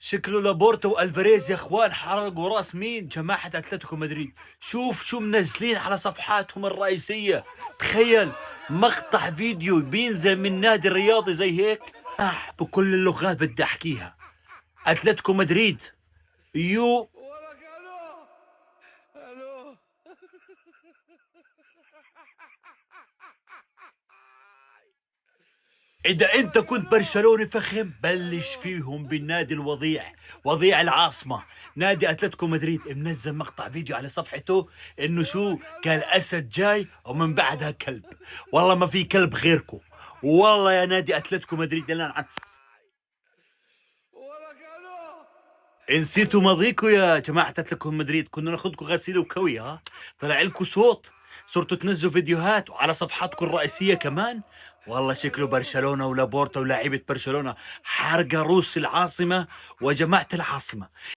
شكله لابورتا والفاريز يا اخوان حرقوا راس مين؟ جماعة اتلتيكو مدريد. شوف شو منزلين على صفحاتهم الرئيسية. تخيل مقطع فيديو بينزل من نادي رياضي زي هيك. بكل اللغات بدي احكيها. اتلتيكو مدريد يو. إذا أنت كنت برشلوني فخم بلش فيهم بالنادي الوضيع، وضيع العاصمة، نادي أتلتيكو مدريد. منزل مقطع فيديو على صفحته إنه شو قال أسد جاي ومن بعدها كلب. والله ما في كلب غيركم. والله يا نادي أتلتيكو مدريد نسيتوا ماضيكوا يا جماعة أتلتيكو مدريد. كنا ناخذكم غسيل وكوي. طلع لكم صوت، صرتوا تنزلوا فيديوهات وعلى صفحاتكم الرئيسية كمان. والله شكله برشلونة ولابورتا ولاعيبة برشلونة حرق روس العاصمة وجماعة العاصمة.